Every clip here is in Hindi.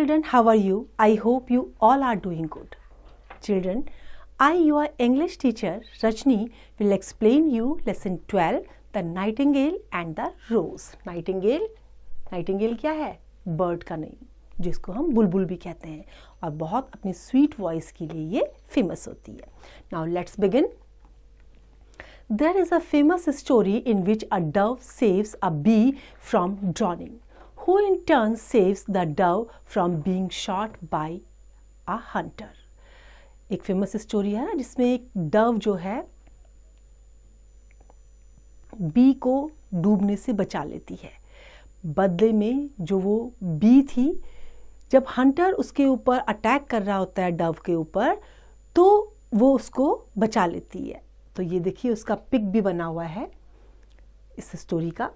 children, how are you? I hope you all are doing good. Children, I, your English teacher Rajni, will explain you lesson 12, the nightingale and the rose. Nightingale क्या है? बर्ड का नेम, जिसको हम बुलबुल भी कहते हैं और बहुत अपनी स्वीट वॉइस के लिए ये फेमस होती है. Now let's begin. There is a famous story in which a dove saves a bee from drowning, who in turn saves the dove from being shot by a hunter. एक फेमस स्टोरी है ना जिसमें एक डव जो है बी को डूबने से बचा लेती है. बदले में जो वो बी थी, जब हंटर उसके ऊपर अटैक कर रहा होता है डव के ऊपर, तो वो उसको बचा लेती है. तो ये देखिए उसका पिक भी बना हुआ है इस स्टोरी का.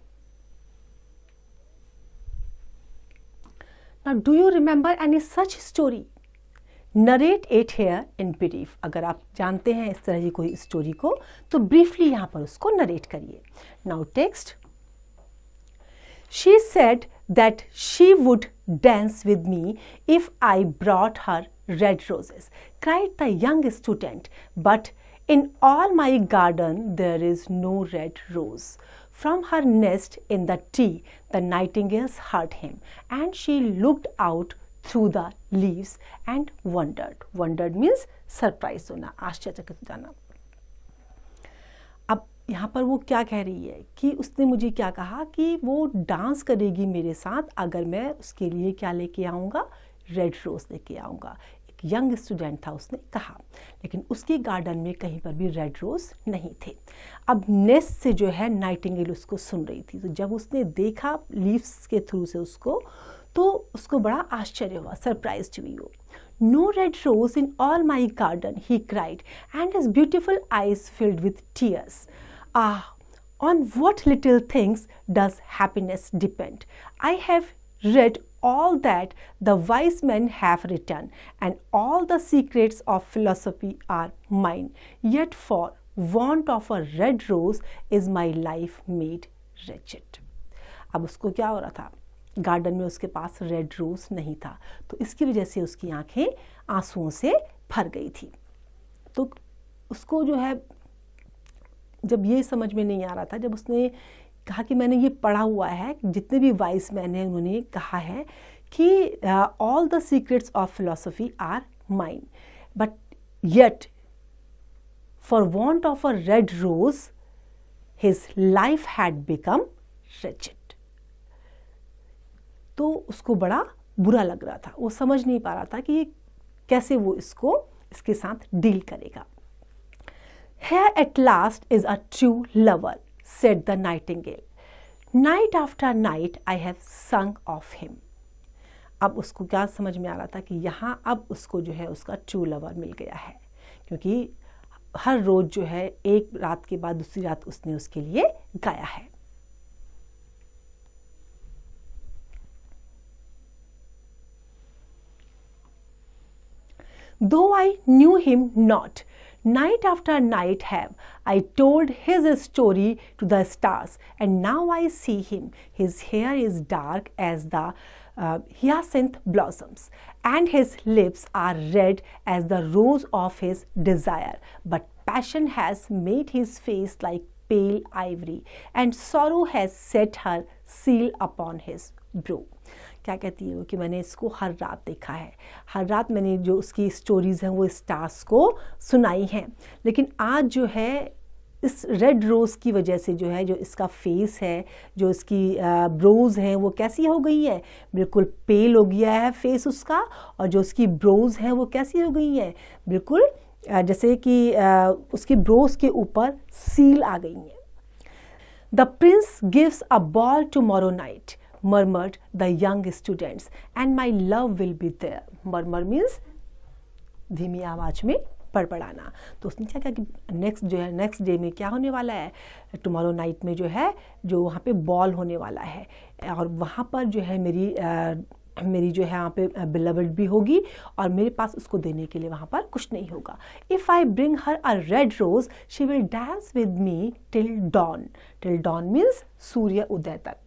Now, do you remember any such story? Narrate it here in brief. अगर आप जानते हैं इस तरह की कोई स्टोरी को तो ब्रीफली यहाँ पर उसको नरेट करिए. Now text. She said that she would dance with me if I brought her red roses, cried the young student. But in all my garden there is no red rose. From her nest in the tree, the nightingales heard him, and she looked out through the leaves and wondered. Wondered means surprised होना, आश्चर्यचकित हो जाना. अब यहाँ पर वो क्या कह रही है कि उसने मुझे क्या कहा कि वो डांस करेगी मेरे साथ अगर मैं उसके लिए क्या लेके आऊँगा, रेड रोज लेके आऊँगा. एक यंग स्टूडेंट था, उसने कहा, लेकिन उसके गार्डन में कहीं पर भी रेड रोज नहीं थे. अब नेस्ट से जो है नाइटिंगेल उसको सुन रही थी, तो जब उसने देखा लीव्स के थ्रू से उसको, तो उसको बड़ा आश्चर्य हुआ, सरप्राइज्ड हुई वो. No red rose in all my garden, he cried, and his beautiful eyes filled with tears. Ah, on what little things does happiness depend? I have read all that the wise men have written, and all the secrets of philosophy are mine. Yet for want of a red rose is my life made wretched. अब उसको क्या हो रहा था, गार्डन में उसके पास रेड रोज नहीं था, तो इसकी वजह से उसकी आंखें आंसुओं से भर गई थी. तो उसको जो है जब ये समझ में नहीं आ रहा था, जब उसने कहा कि मैंने ये पढ़ा हुआ है, जितने भी वाइज मैन हैं उन्होंने कहा है कि all the secrets of philosophy are mine, but yet for want of a red rose his life had become wretched. तो उसको बड़ा बुरा लग रहा था, वो समझ नहीं पा रहा था कि ये कैसे वो इसके साथ डील करेगा. Here at last is a true lover, said the nightingale. Night after night I have sung of him. अब उसको क्या समझ में आ रहा था कि यहाँ अब उसको जो है उसका ट्रू लवर मिल गया है, क्योंकि हर रोज जो है एक रात के बाद दूसरी रात उसने उसके लिए गाया है. Though I knew him not, night after night have I told his story to the stars, and now I see him. His hair is dark as the hyacinth blossoms, and his lips are red as the rose of his desire. But passion has made his face like pale ivory, and sorrow has set her seal upon his brow. क्या कहती है वो कि मैंने इसको हर रात देखा है, हर रात मैंने जो उसकी स्टोरीज़ हैं वो स्टार्स को सुनाई हैं, लेकिन आज जो है इस रेड रोज़ की वजह से जो है, जो इसका फेस है, जो इसकी ब्रोज हैं वो कैसी हो गई है, बिल्कुल पेल हो गया है फेस उसका, और जो उसकी ब्रोज हैं वो कैसी हो गई हैं, बिल्कुल जैसे कि उसकी ब्रोज के ऊपर सील आ गई हैं. The Prince gives a ball tomorrow night, murmured the young students, and my love will be there. Murmur means धीमी आवाज में बड़बड़ाना. तो उसने क्या कहा कि नेक्स्ट डे में क्या होने वाला है, टुमारो नाइट में जो है, जो वहाँ पे बॉल होने वाला है, और वहाँ पर जो है मेरी जो है यहाँ पे बिलवड भी होगी, और मेरे पास उसको देने के लिए वहाँ पर कुछ नहीं होगा. If I bring her a red rose she will dance with me till dawn. Till dawn means सूर्य उदय तक.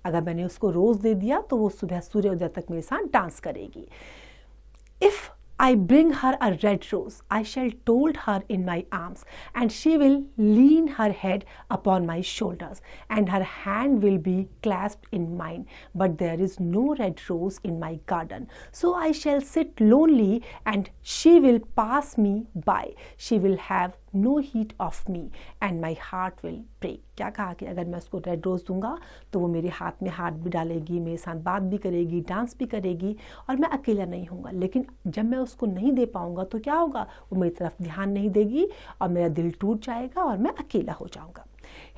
अगर मैंने उसको रोज़ दे दिया तो वो सुबह सूर्योदय तक मेरे साथ डांस करेगी. If I bring her a red rose, I shall hold her in my arms, and she will lean her head upon my shoulders, and her hand will be clasped in mine. But there is no red rose in my garden, so I shall sit lonely, and she will pass me by. She will have no heed of me, and my heart will break. क्या कहा कि अगर मैं उसको रेड रोज़ दूंगा तो वो मेरे हाथ में हाथ भी डालेगी, मेरे साथ बात भी करेगी, डांस भी करेगी, और मैं अकेला नहीं होऊंगा. लेकिन जब मैं उसको नहीं दे पाऊंगा तो क्या होगा, वो मेरी तरफ ध्यान नहीं देगी और मेरा दिल टूट जाएगा और मैं अकेला हो जाऊंगा.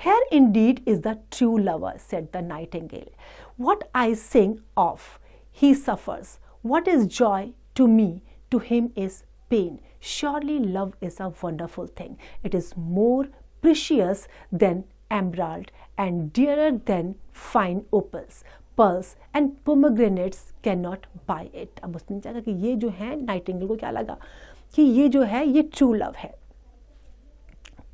Here indeed is the true lover, said the nightingale. What I sing of, he suffers. What is joy to me, to him is pain. Surely love is a wonderful thing. It is more precious than emerald and dearer than fine opals. Pearls and pomegranates cannot buy it. अब उसने कहा कि ये जो है, नाइटिंगेल को क्या लगा कि ये जो है ये ट्रू लव है.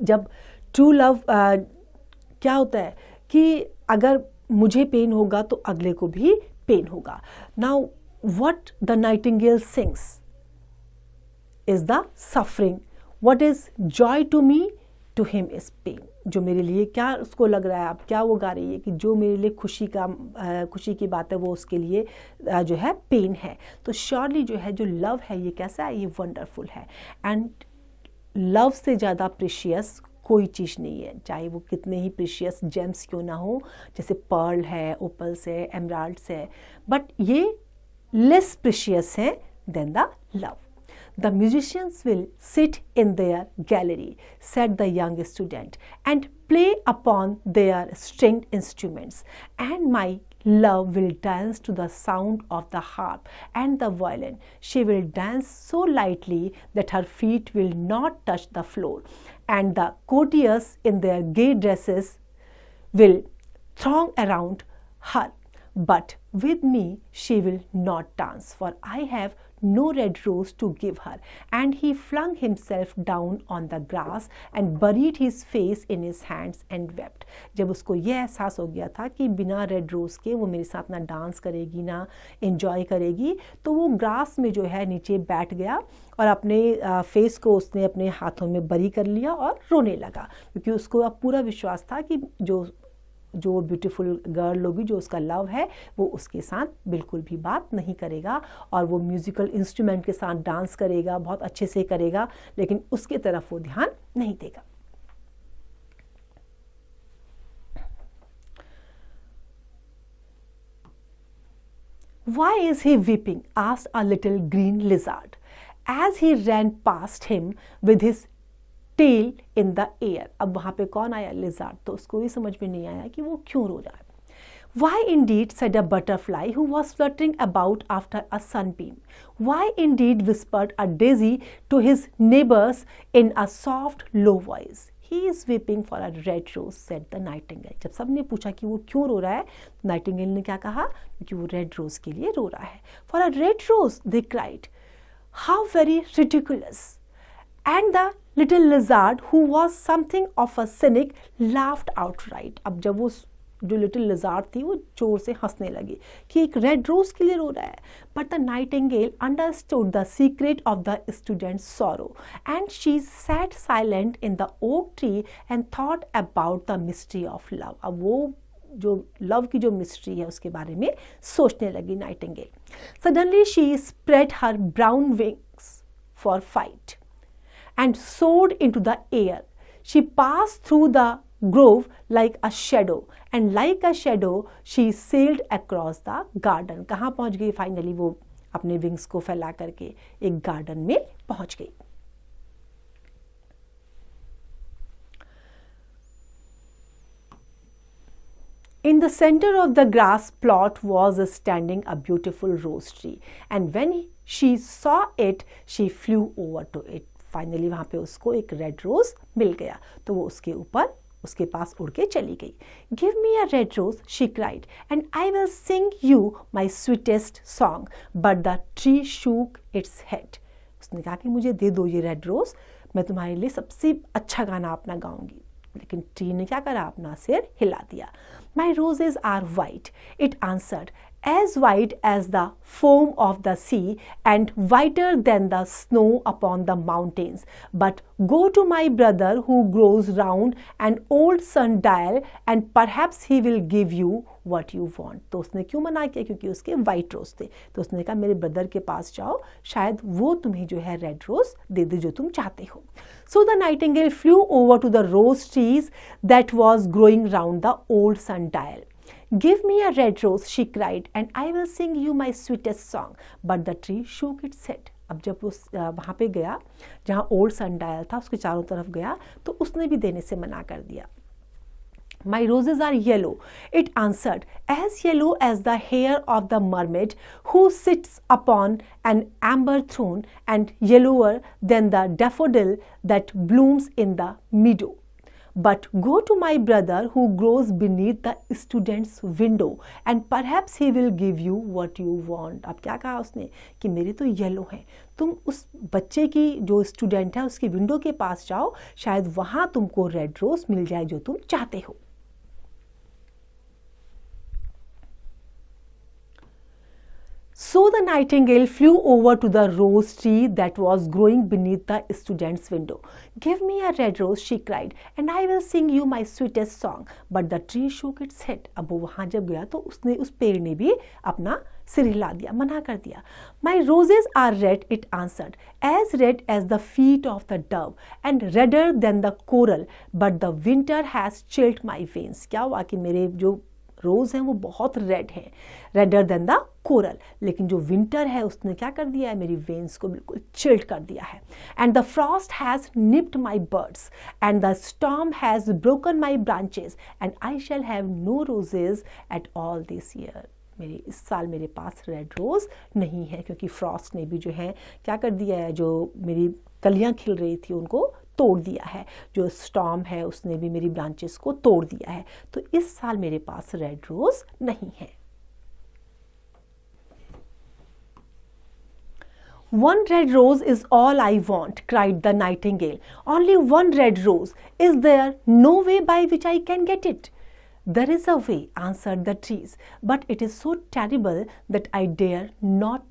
जब ट्रू लव क्या होता है कि अगर मुझे पेन होगा तो अगले को भी पेन होगा. Now what the Nightingale sings is the suffering. What is joy to me, to him is pain. जो मेरे लिए क्या उसको लग रहा है, अब क्या वो गा रही है कि जो मेरे लिए खुशी की बात है वो उसके लिए जो है पेन है. तो श्योरली जो है जो लव है ये कैसा है, ये वंडरफुल है. एंड लव से ज़्यादा प्रीशियस कोई चीज़ नहीं है, चाहे वो कितने ही प्रीशियस जेम्स क्यों ना हो, जैसे पर्ल है, ओपल्स है, एमराल्ड्स है, बट ये लेस प्रीशियस है than the love. The musicians will sit in their gallery, said the young student, and play upon their stringed instruments, and my love will dance to the sound of the harp and the violin. She will dance so lightly that her feet will not touch the floor, and the courtiers in their gay dresses will throng around her. But with me she will not dance, for I have no red rose to give her. And he flung himself down on the grass and buried his face in his hands and wept. जब उसको यह एहसास हो गया था कि बिना रेड रोज़ के वो मेरे साथ ना डांस करेगी ना एंजॉय करेगी, तो वो ग्रास में जो है नीचे बैठ गया और अपने फेस को उसने अपने हाथों में बरी कर लिया और रोने लगा, क्योंकि उसको अब पूरा विश्वास था कि जो ब्यूटीफुल गर्ल होगी, जो उसका लव है, वो उसके साथ बिल्कुल भी बात नहीं करेगा और वो म्यूज़िकल इंस्ट्रूमेंट के साथ डांस करेगा, बहुत अच्छे से करेगा, लेकिन उसके तरफ वो ध्यान नहीं देगा. Why is he weeping? asked a little green lizard as he ran past him with his tail in the air. अब वहाँ पे कौन आया, लिजार्ड. तो उसको भी समझ में नहीं आया कि वो क्यों रो रहा है. Why indeed, said a butterfly who was fluttering about after a sunbeam. Why indeed, whispered a daisy to his neighbors in a soft, low voice. He is weeping for a red rose, said the nightingale. जब सबने पूछा कि वो क्यों रो रहा है, नाइटिंगेल ने क्या कहा, क्योंकि वो रेड रोज के लिए रो रहा है. For a red rose, they cried. How very ridiculous. And the little lizard, who was something of a cynic, laughed outright. अब जब वो जो लिटिल लिजार्ड थी वो जोर से हंसने लगी कि एक रेड रोज के लिए रो रहा है. But the Nightingale understood the secret of the students sorrow, and she set silent in the oak tree and thought about the mystery of love. अब वो जो लव की जो मिस्ट्री है उसके बारे में सोचने लगी Nightingale. Suddenly she spread her brown wings for fight and soared into the air. She passed through the grove like a shadow, and like a shadow she sailed across the garden. कहाँ पहुँच गई फाइनली, वो अपने विंग्स को फैला करके एक गार्डन में पहुँच गई. In the center of the grass plot was standing a beautiful rose tree, and when she saw it, she flew over to it. Finally वहाँ पे उसको एक रेड रोज मिल गया, तो वो उसके पास उड़ के चली गई. Give me a red rose, she cried, and I will sing you my sweetest song. But the tree shook its head. उसने कहा कि मुझे दे दो ये रेड रोज, मैं तुम्हारे लिए सबसे अच्छा गाना अपना गाऊंगी. लेकिन ट्री ने क्या करा, अपना सिर हिला दिया. My roses are white, it answered, as white as the foam of the sea and whiter than the snow upon the mountains. But go to my brother who grows round an old sundial and perhaps he will give you what you want. तो उसने क्यों मना किया, क्योंकि उसके वाइट रोज थे. तो उसने कहा मेरे ब्रदर के पास जाओ, शायद वो तुम्हें जो है रेड रोज दे दे जो तुम चाहते हो. So the nightingale flew over to the rose trees that was growing round the old sundial. Give me a red rose, she cried, and I will sing you my sweetest song. But the tree shook its head. अब जब वो वहाँ पे गया जहाँ ओल्ड सनडायल था, उसके चारों तरफ गया, तो उसने भी देने से मना कर दिया. My roses are yellow, it answered, as yellow as the hair of the mermaid who sits upon an amber throne, and yellower than the daffodil that blooms in the meadow. But go to my brother who grows beneath the student's window and perhaps he will give you what you want. अब क्या कहा उसने कि मेरे तो येलो हैं, तुम उस बच्चे की जो स्टूडेंट है उसकी विंडो के पास जाओ, शायद वहाँ तुमको रेड रोज मिल जाए जो तुम चाहते हो. So the nightingale flew over to the rose tree that was growing beneath the student's window. Give me a red rose, she cried, and I will sing you my sweetest song. But the tree shook its head. अब वो वहाँ जब गया तो उसने उस पेड़ ने भी अपना सिर हिला दिया, मना कर दिया. My roses are red, it answered, as red as the feet of the dove and redder than the coral. But the winter has chilled my veins. क्या हुआ कि मेरे जो रोज हैं वो बहुत रेड हैं, रेडर देन द कोरल, लेकिन जो विंटर है उसने क्या कर दिया है, मेरी वेन्स को बिल्कुल चिल्ड कर दिया है. And the frost has nipped my birds and the storm has broken my branches and I shall have no roses at all this year. मेरे इस साल मेरे पास रेड रोज नहीं है, क्योंकि फ्रॉस्ट ने भी जो है क्या कर दिया है, जो मेरी कलियां खिल रही थी उनको तोड़ दिया है. जो स्टॉर्म है उसने भी मेरी ब्रांचेस को तोड़ दिया है. तो इस साल मेरे पास रेड रोज नहीं है. One red rose is all I want, cried the nightingale. Only one red rose. Is there no way by which I can get it? There is a way, answered the trees, but it is so terrible that I dare not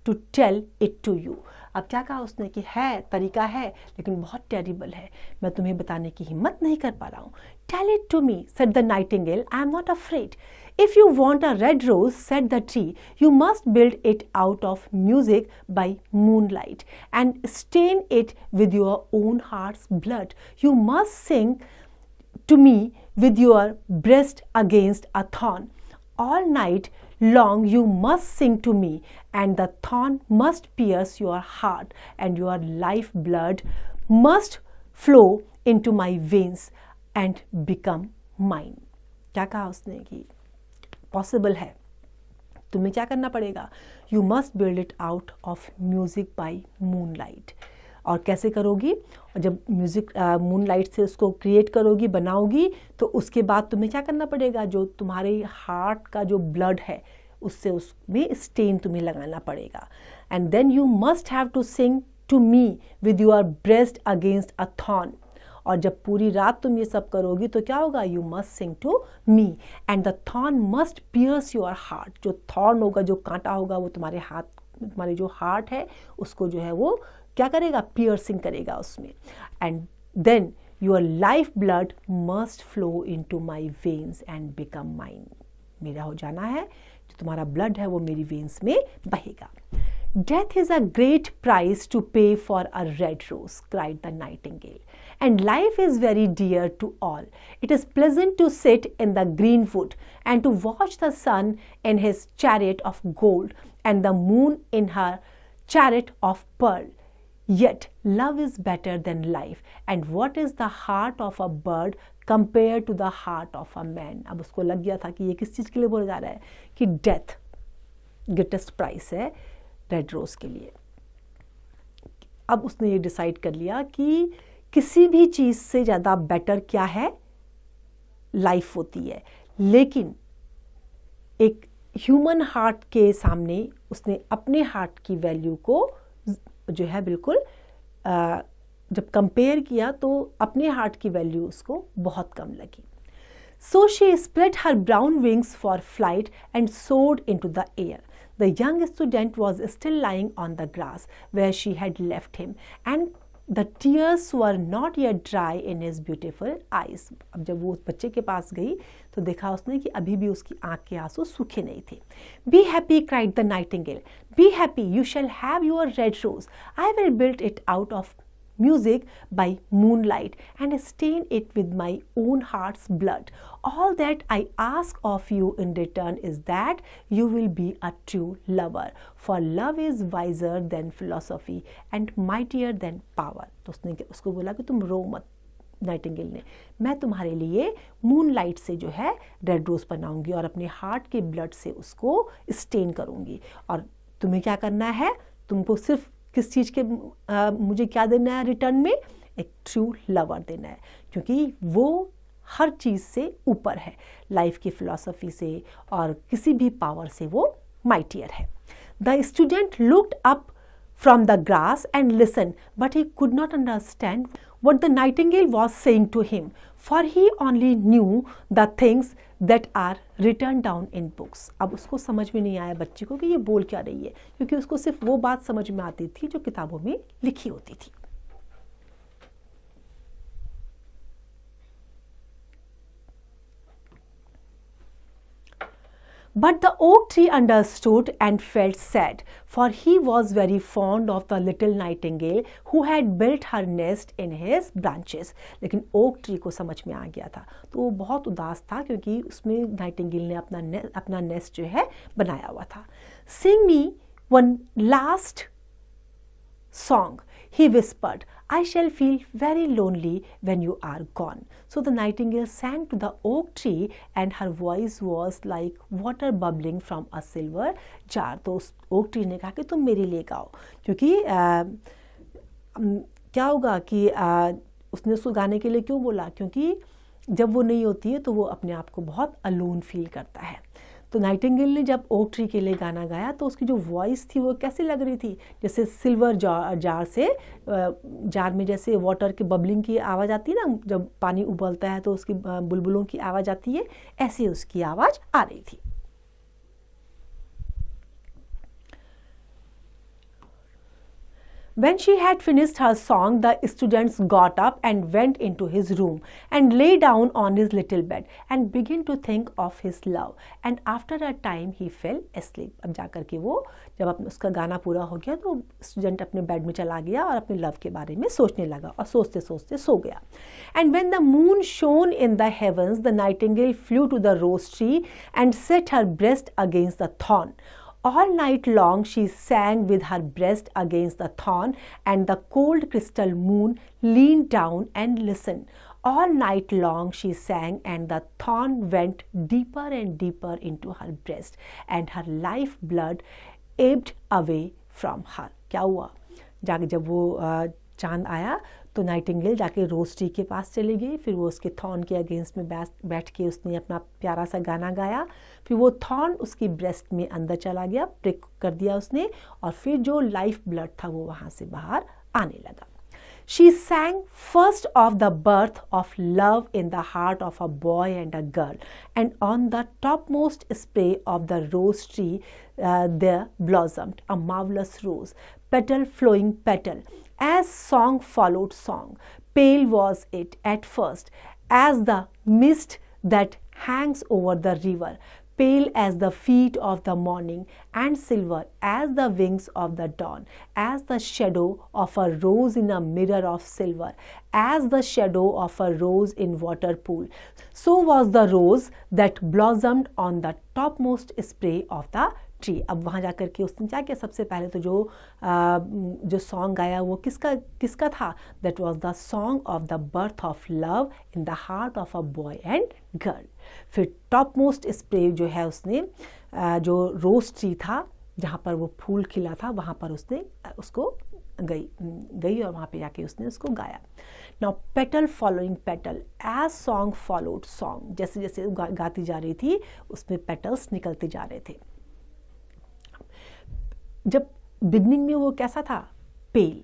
to tell it to you. अब क्या कहा उसने कि है, तरीका है, लेकिन बहुत टेरिबल है, मैं तुम्हें बताने की हिम्मत नहीं कर पा रहा हूँ. Tell it to me, said the nightingale. I am not afraid. If you want a red rose, said the tree, you must build it out of music by moonlight and stain it with your own heart's blood. You must sing to me with your breast against a thorn. All night long you must sing to me, and the thorn must pierce your heart, and your life blood must flow into my veins and become mine. क्या कहा उसने कि पॉसिबल है, तुम्हें क्या करना पड़ेगा, you must build it out of music by moonlight. और कैसे करोगी, और जब म्यूजिक मूनलाइट से उसको क्रिएट करोगी, बनाओगी, तो उसके बाद तुम्हें क्या करना पड़ेगा, जो तुम्हारे हार्ट का जो ब्लड है उससे उसमें स्टेन तुम्हें लगाना पड़ेगा. And then you must have to sing to me with your breast against a thorn. और जब पूरी रात तुम ये सब करोगी तो क्या होगा, you must sing to me and the thorn must pierce your heart. जो थॉर्न होगा, जो कांटा होगा, वो तुम्हारे हाथ, तुम्हारे जो हार्ट है उसको जो है वो क्या करेगा, पियर्सिंग करेगा उसमें. And then your life blood must flow into my veins and become mine. मेरा हो जाना है, जो तुम्हारा ब्लड है वो मेरी वेन्स में बहेगा. Death is a great price to pay for a red rose, cried the nightingale, and life is very dear to all. It is pleasant to sit in the green wood and to watch the sun in his chariot of gold and the moon in her chariot of pearl. Yet love is better than life, and what is the heart of a bird compared to the heart of a man. अब उसको लग गया था कि ये किस चीज़ के लिए बोला जा रहा है, कि डेथ ग्रेटेस्ट प्राइस है रेड रोज के लिए. अब उसने ये डिसाइड कर लिया कि किसी भी चीज़ से ज़्यादा बेटर क्या है, लाइफ होती है. लेकिन एक ह्यूमन हार्ट के सामने उसने अपने हार्ट की वैल्यू को जो है बिल्कुल जब कंपेयर किया तो अपने हार्ट की वैल्यू उसको बहुत कम लगी. So she spread her brown wings for flight and soared into the air. The young student was still lying on the grass where she had left him, and the tears were not yet dry in his beautiful eyes. अब जब वो उस बच्चे के पास गई तो देखा उसने कि अभी भी उसकी आंख के आंसू सूखे नहीं थे. Be happy, cried the nightingale. Be happy, you shall have your red rose. I will build it out of music by moonlight and stain it with my own heart's blood. All that I ask of you in return is that you will be a true lover, for love is wiser than philosophy and mightier than power. तो उसने उसको बोला कि तुम रो मत. नाइटिंगेल ने, मैं तुम्हारे लिए मूनलाइट से जो है रेड रोज बनाऊंगी और अपने हार्ट के ब्लड से उसको स्टेन करूंगी. और तुम्हें क्या करना है, तुमको सिर्फ किस चीज़ के मुझे क्या देना है रिटर्न में, एक ट्रू लवर देना है, क्योंकि वो हर चीज़ से ऊपर है, लाइफ की फिलॉसफी से और किसी भी पावर से वो माइटियर है. The student looked up from the grass and listen, but he could not understand what the nightingale was saying to him, for he only knew the things that are written down in books. अब उसको समझ में नहीं आया बच्चे को कि ये बोल क्या रही है, क्योंकि उसको सिर्फ वो बात समझ में आती थी जो किताबों में लिखी होती थी. But the oak tree understood and felt sad, for he was very fond of the little nightingale who had built her nest in his branches. लेकिन ओक ट्री को समझ में आ गया था, तो वो बहुत उदास था क्योंकि उसमें नाइटिंगेल ने अपना नेस्ट जो है बनाया हुआ था. Sing me one last song, he whispered. I shall feel very lonely when you are gone. So the nightingale sang to the oak tree and her voice was like water bubbling from a silver jar. तो उस ओक ट्री ने कहा कि तुम मेरे लिए गाओ, क्योंकि क्या होगा कि उसने उसको गाने के लिए क्यों बोला, क्योंकि जब वो नहीं होती है तो वो अपने आप को बहुत अलोन फील करता है. तो नाइटिंगेल ने जब ओक ट्री के लिए गाना गाया तो उसकी जो वॉइस थी वो कैसी लग रही थी, जैसे सिल्वर जार से जार में जैसे वाटर के बबलिंग की आवाज़ आती है ना, जब पानी उबलता है तो उसकी बुलबुलों की आवाज़ आती है, ऐसे उसकी आवाज़ आ रही थी. When she had finished her song, the students got up and went into his room and lay down on his little bed and began to think of his love. And after a time he fell asleep. अब जाकर के वो जब उसका गाना पूरा हो गया तो स्टूडेंट अपने बेड में चला गया और अपने लव के बारे में सोचने लगा और सोचते सोचते सो गया. And when the moon shone in the heavens, the nightingale flew to the rose tree and set her breast against the thorn. All night long she sang with her breast against the thorn, and the cold crystal moon leaned down and listened. All night long she sang, and the thorn went deeper and deeper into her breast, and her life blood ebbed away from her. क्या हुआ, जब वो चांद आया तो नाइटिंगेल जाके रोज ट्री के पास चली गई, फिर वो उसके थॉर्न के अगेंस्ट में बैठ के उसने अपना प्यारा सा गाना गाया, फिर वो थॉर्न उसकी ब्रेस्ट में अंदर चला गया, प्रिक कर दिया उसने, और फिर जो लाइफ ब्लड था वो वहाँ से बाहर आने लगा. She sang first of the birth of love in the heart of a boy and a girl, and on the topmost spray of the rose tree there blossomed a marvelous rose, petal flowing petal. As song followed song, pale was it at first as the mist that hangs over the river, pale as the feet of the morning, and silver as the wings of the dawn, as the shadow of a rose in a mirror of silver, as the shadow of a rose in water pool. So was the rose that blossomed on the topmost spray of the tree. अब वहाँ जाकर के उसने क्या किया, सबसे पहले तो जो सॉन्ग गाया वो किसका था, that was the song of the birth of love in the heart of a boy and girl. फिर टॉप मोस्ट स्प्रे जो है उसने जो रोज ट्री था जहाँ पर वो फूल खिला था वहाँ पर उसने उसको गई और वहाँ पे जाके उसने उसको गाया. Now petal following petal as song followed song, जैसे जैसे गाती जा रही थी उसमें पेटल्स निकलते जा रहे थे. जब बिगनिंग में वो कैसा था, पेल,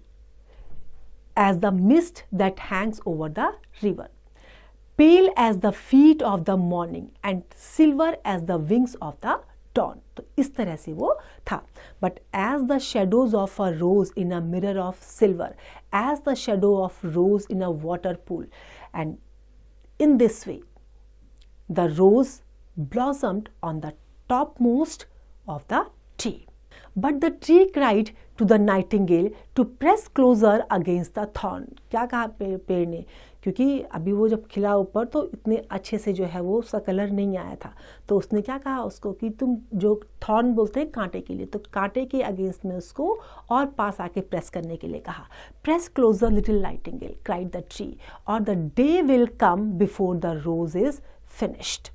as the mist that hangs over the river, pale as the feet of the morning and silver as the wings of the dawn. तो इस तरह से वो था. But as the shadows of a rose in a mirror of silver, as the shadow of rose in a water pool, and in this way the rose blossomed on the topmost of the tree. But the tree cried to the nightingale to press closer against the thorn. क्या कहा पेड़ ने, क्योंकि अभी वो जब खिला ऊपर तो इतने अच्छे से जो है वो उसका कलर नहीं आया था, तो उसने क्या कहा उसको कि तुम जो थॉर्न बोलते हैं कांटे के लिए, तो कांटे के अगेंस्ट में उसको और पास आके प्रेस करने के लिए कहा. Press closer little nightingale cried the tree, और the day will come before the rose is finished.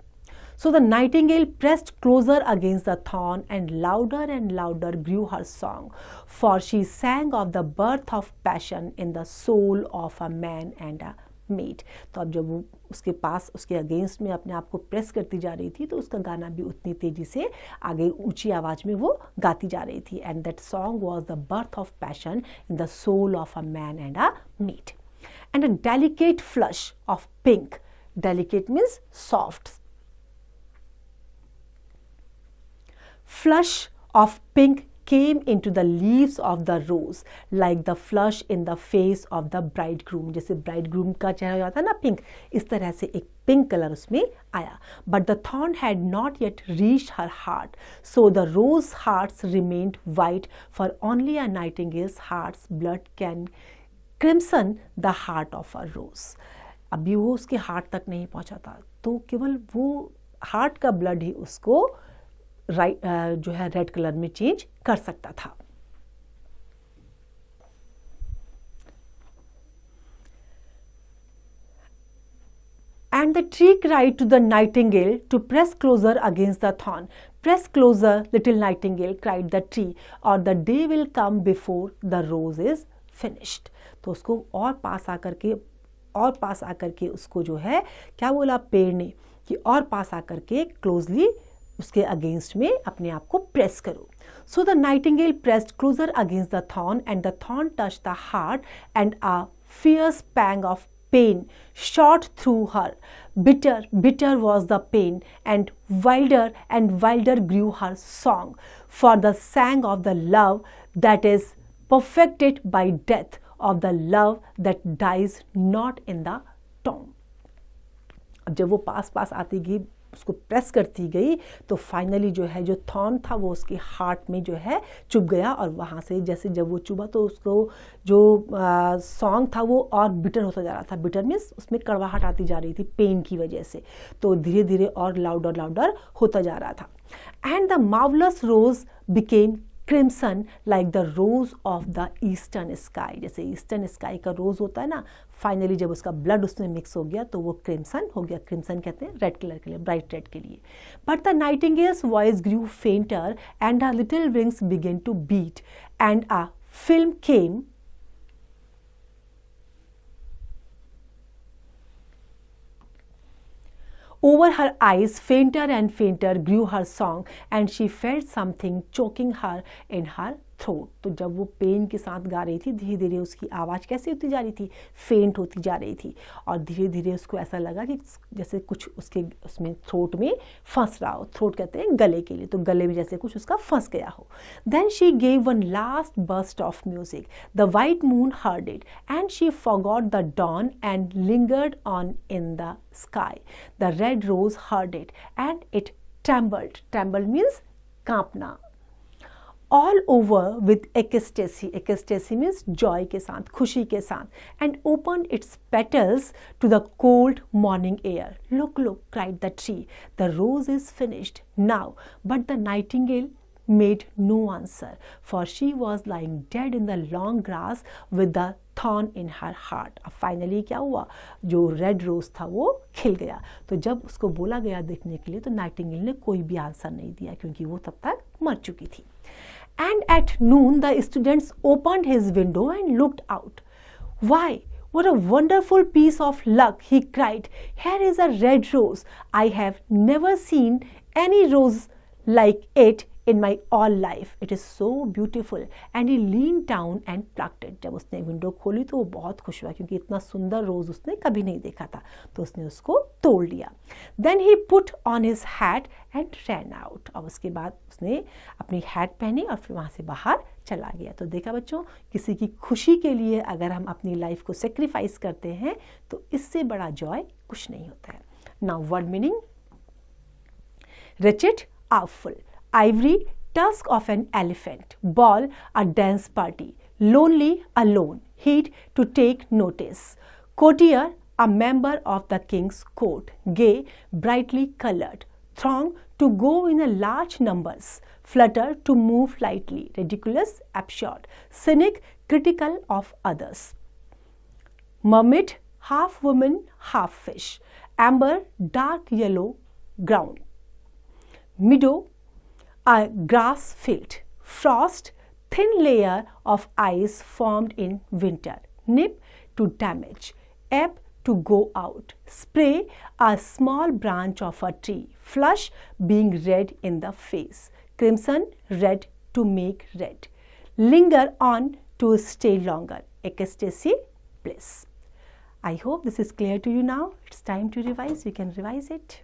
So the nightingale pressed closer against the thorn, and louder grew her song, for she sang of the birth of passion in the soul of a man and a maid. तो अब जब वो उसके पास उसके अगेंस्ट में अपने आप को प्रेस करती जा रही थी, तो उसका गाना भी उतनी तेजी से आगे ऊंची आवाज में वो गाती जा रही थी. And that song was the birth of passion in the soul of a man and a maid. And a delicate flush of pink, delicate means soft, flush of pink came into the leaves of the rose, like the flush in the face of the bridegroom. जैसे bridegroom का चेहरा हो जाता है ना पिंक, इस तरह से एक पिंक कलर उसमें आया. But the thorn had not yet reached her heart, so the rose hearts remained white, for only a nightingale's heart's blood can crimson the heart of a rose. अभी वो उसके हार्ट तक नहीं पहुंचा था, तो केवल वो हार्ट का ब्लड ही उसको जो है रेड कलर में चेंज कर सकता था. And the tree cried to the nightingale to press closer against the thorn. Press closer, little nightingale, cried the tree, or the day will come before the rose is finished. तो उसको और पास आकर के उसको जो है क्या बोला पेड़ ने कि और पास आकर के क्लोजली उसके अगेंस्ट में अपने आप को प्रेस करो. So the nightingale pressed closer against the thorn, and the thorn touched the heart, and a fierce pang of pain shot through her. Bitter was the pain, and wilder grew her song, for the sang of the love that is perfected by death, of the love that dies not in the tomb. अब जब वो पास आती गई, उसको प्रेस करती गई, तो फाइनली जो है जो थॉर्न था वो उसके हार्ट में जो है चुभ गया, और वहाँ से जैसे जब वो चुभा तो उसको जो सॉन्ग था वो और बिटर होता जा रहा था. बिटर मीन्स उसमें कड़वाहट आती जा रही थी पेन की वजह से, तो धीरे धीरे और लाउडर होता जा रहा था. And the marvellous rose became crimson like the rose of the eastern sky. जैसे ईस्टर्न स्काई का रोज होता है ना, फाइनली जब उसका ब्लड उसमें मिक्स हो गया तो वो क्रिम्सन हो गया. क्रिम्सन कहते हैं रेड कलर के लिए, ब्राइट रेड के लिए. But the nightingale's voice grew fainter, and her little wings began to beat, and a film came over her eyes. Fainter and fainter grew her song, and she felt something choking her in her throat. तो जब वो पेन के साथ गा रही थी, धीरे धीरे उसकी आवाज़ कैसे होती जा रही थी, फेंट होती जा रही थी, और धीरे धीरे उसको ऐसा लगा कि जैसे कुछ उसमें थ्रोट में फंस रहा हो. थ्रोट कहते हैं गले के लिए, तो गले में जैसे कुछ उसका फंस गया हो. Then she gave one last burst of music. The white moon heard it, and she forgot the dawn and lingered on in the sky. The red rose heard it, and it trembled. Trembled means कांपना. All over with ecstasy. Ecstasy means joy के साथ, खुशी के साथ. And opened its petals to the cold morning air. Look, cried the tree. The rose is finished now. But the nightingale made no answer, for she was lying dead in the long grass with the thorn in her heart. अब फाइनली क्या हुआ, जो रेड रोज था वो खिल गया. तो जब उसको बोला गया देखने के लिए, तो नाइटिंगेल ने कोई भी आंसर नहीं दिया, क्योंकि वो तब तक मर चुकी थी. And at noon the students opened his window and looked out. Why, what a wonderful piece of luck, he cried. Here is a red rose. I have never seen any rose like it in my all life. It is so beautiful. And he leaned down and plucked it. जब उसने विंडो खोली तो वो बहुत खुश हुआ क्योंकि इतना सुंदर रोज उसने कभी नहीं देखा था, तो उसने उसको तोड़ लिया. Then he put on his hat and ran out. और उसके बाद उसने अपनी हैट पहनी और फिर वहाँ से बाहर चला गया. तो देखा बच्चों, किसी की खुशी के लिए अगर हम अपनी लाइफ को सेक्रीफाइस करते हैं तो इससे बड़ा जॉय कुछ नहीं होता है. Now word meaning. Wretched, awful. Ivory, tusk of an elephant. Ball, a dance party. Lonely, alone. Heat, to take notice. Courtier, a member of the king's court. Gay, brightly colored. Throng, to go in a large numbers. Flutter, to move lightly. Ridiculous, absurd. Cynic, critical of others. Mermaid, half woman, half fish. Amber, dark yellow ground. Meadow, a grass field. Frost, thin layer of ice formed in winter. Nip, to damage. Ebb, to go out. Spray, a small branch of a tree. Flush, being red in the face. Crimson, red, to make red. Linger on, to stay longer. Ecstasy, bliss. I hope this is clear to you now. It's time to revise. We can revise it.